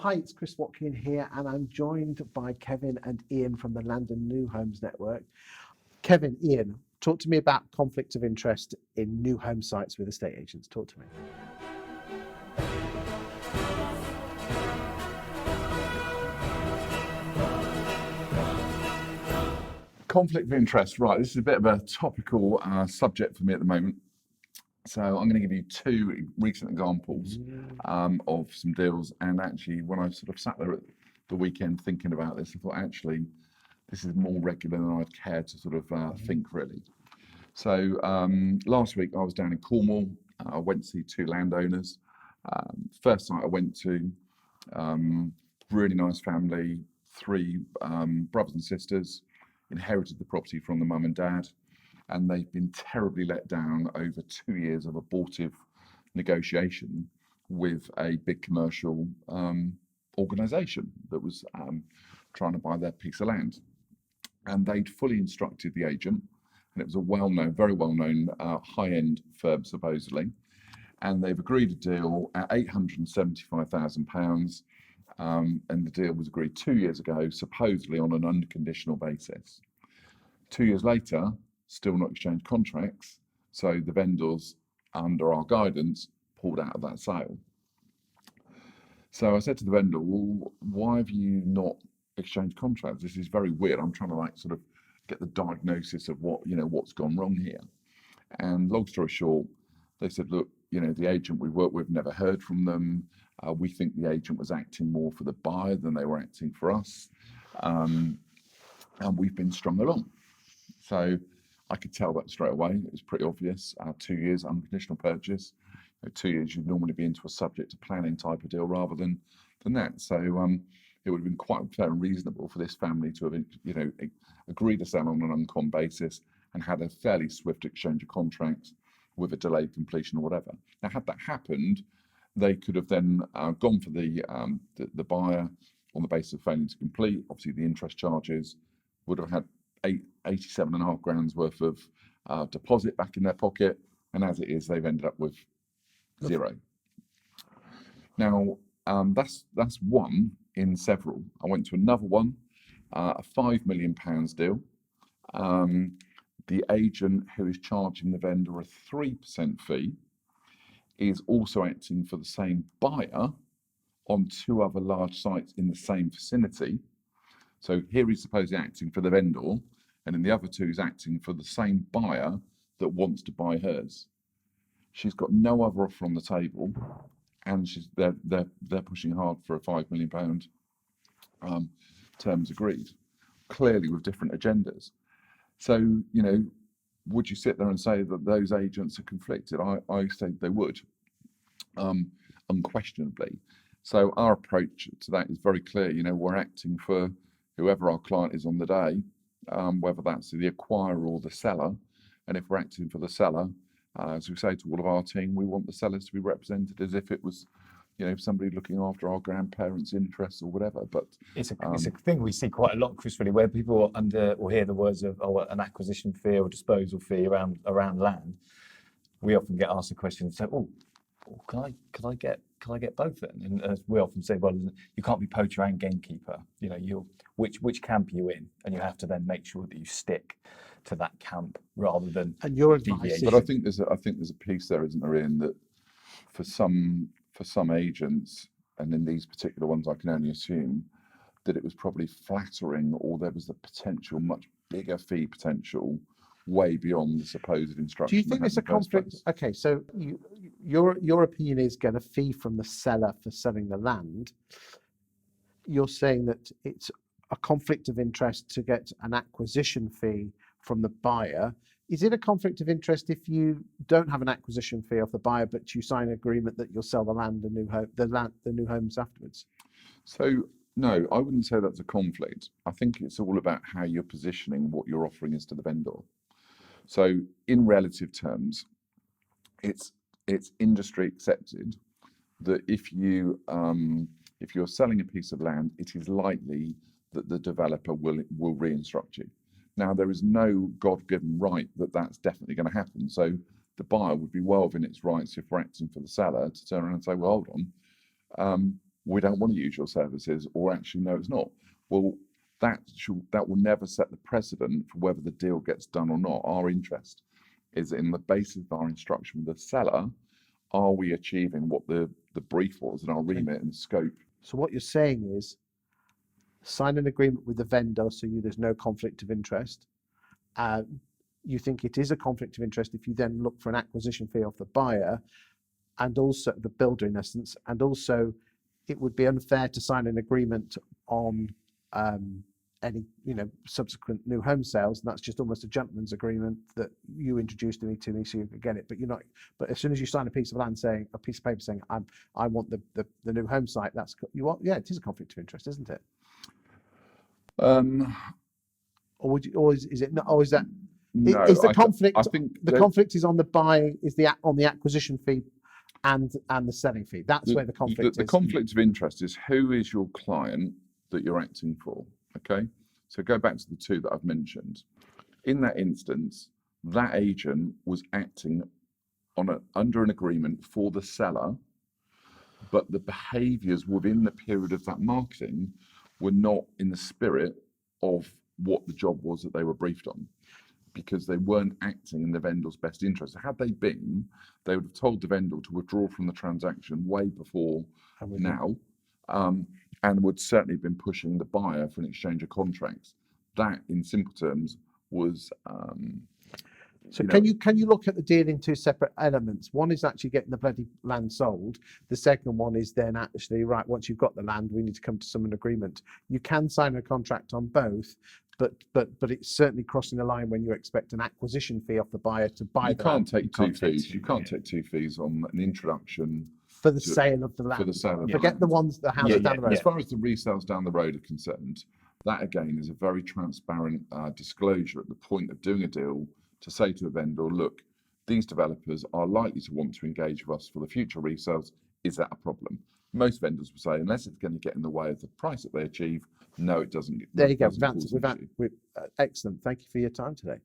Hi, it's Chris Watkin here, and I'm joined by Kevin and Ian from the Land and New Homes Network. Kevin, Ian, talk to me about conflict of interest in new home sites with estate agents. Talk to me. Conflict of interest, right? This is a bit of a topical subject for me at the moment. So I'm going to give you two recent examples of some deals. And actually, when I sort of sat there at the weekend thinking about this, I thought actually this is more regular than I'd care to sort of think really. So last week I was down in Cornwall. I went to see two landowners. First site I went to, really nice family, three brothers and sisters, inherited the property from the mum and dad, and they've been terribly let down over 2 years of abortive negotiation with a big commercial organisation that was trying to buy their piece of land. And they'd fully instructed the agent, and it was a well-known, very well-known high-end firm supposedly, and they've agreed a deal at £875,000, and the deal was agreed 2 years ago, supposedly on an unconditional basis. 2 years later, still not exchanged contracts, so the vendors, under our guidance, pulled out of that sale. So I said to the vendor, well, why have you not exchanged contracts? This is very weird. I'm trying to like sort of get the diagnosis of what's gone wrong here. And long story short, they said, look, the agent we work with, never heard from them. We think the agent was acting more for the buyer than they were acting for us. And we've been strung along. So I could tell that straight away. It was pretty obvious. 2 years unconditional purchase. 2 years you'd normally be into a subject to planning type of deal rather than that. So it would have been quite fair and reasonable for this family to have agreed to sell on an uncon basis and had a fairly swift exchange of contracts with a delayed completion or whatever. Now, had that happened, they could have then gone for the buyer on the basis of failing to complete. Obviously, the interest charges would have had 87.5 grand's worth of deposit back in their pocket, and as it is, they've ended up with zero. Now, that's one in several. I went to another one, a £5 million deal. The agent who is charging the vendor a 3% fee is also acting for the same buyer on two other large sites in the same vicinity. So here he's supposedly acting for the vendor, and in the other two he's acting for the same buyer that wants to buy hers. She's got no other offer on the table, and they're pushing hard for a £5 million terms agreed, clearly with different agendas. So, would you sit there and say that those agents are conflicted? I say they would, unquestionably. So our approach to that is very clear. We're acting for whoever our client is on the day, whether that's the acquirer or the seller. And if we're acting for the seller, as we say to all of our team, we want the sellers to be represented as if it was, somebody looking after our grandparents' interests or whatever. But it's a thing we see quite a lot, Chris, really, where people will hear the words of an acquisition fee or disposal fee around land. We often get asked the question, so, can I get both then? And as we often say, well, you can't be poacher and gamekeeper. Which camp are you in, and you have to then make sure that you stick to that camp rather than deviate. But I think there's a piece there, isn't there, Ian, that for some agents, and in these particular ones, I can only assume that it was probably flattering, or there was the potential much bigger fee potential way beyond the supposed instruction. Do you think there's a conflict? Okay, so your opinion is get a fee from the seller for selling the land. You're saying that it's a conflict of interest to get an acquisition fee from the buyer. Is it a conflict of interest if you don't have an acquisition fee off the buyer, but you sign an agreement that you'll sell the land, the new homes afterwards? So no, I wouldn't say that's a conflict. I think it's all about how you're positioning what your offering is to the vendor. So in relative terms, it's industry accepted that if you're selling a piece of land, it is likely that the developer will re-instruct you. Now, there is no God-given right that that's definitely going to happen. So the buyer would be well within its rights, if we're acting for the seller, to turn around and say, well, hold on, we don't want to use your services, or actually, no, it's not. Well, that will never set the precedent for whether the deal gets done or not. Our interest is in the basis of our instruction with the seller. Are we achieving what the brief was and our remit and scope? So what you're saying is sign an agreement with the vendor so there's no conflict of interest. You think it is a conflict of interest if you then look for an acquisition fee off the buyer and also the builder in essence, and also it would be unfair to sign an agreement on any subsequent new home sales, and that's just almost a gentleman's agreement that you introduced me to me so you could get it. But you're not. But as soon as you sign a piece of paper saying I want the new home site, it is a conflict of interest, isn't it? Or is it not? Or is that? No, is the conflict? I think the conflict is on the buying, on the acquisition fee, and the selling fee. That's where the conflict is. The conflict of interest is who is your client that you're acting for. Okay, so go back to the two that I've mentioned. In that instance, that agent was acting under an agreement for the seller, but the behaviours within the period of that marketing were not in the spirit of what the job was that they were briefed on, because they weren't acting in the vendor's best interest. Had they been, they would have told the vendor to withdraw from the transaction way before now, and would certainly have been pushing the buyer for an exchange of contracts. That, in simple terms, was. So can you look at the deal in two separate elements? One is actually getting the bloody land sold. The second one is then actually, right, once you've got the land, we need to come to some agreement. You can sign a contract on both, but it's certainly crossing the line when you expect an acquisition fee off the buyer to buy the land. You can't take two fees on an introduction for the sale of the land. For the sale of Forget the ones the houses down the road. As far as the resales down the road are concerned, that again is a very transparent disclosure at the point of doing a deal, to say to a vendor, look, these developers are likely to want to engage with us for the future resales. Is that a problem? Most vendors will say, unless it's going to get in the way of the price that they achieve, no, it doesn't. There you go. Excellent. Thank you for your time today.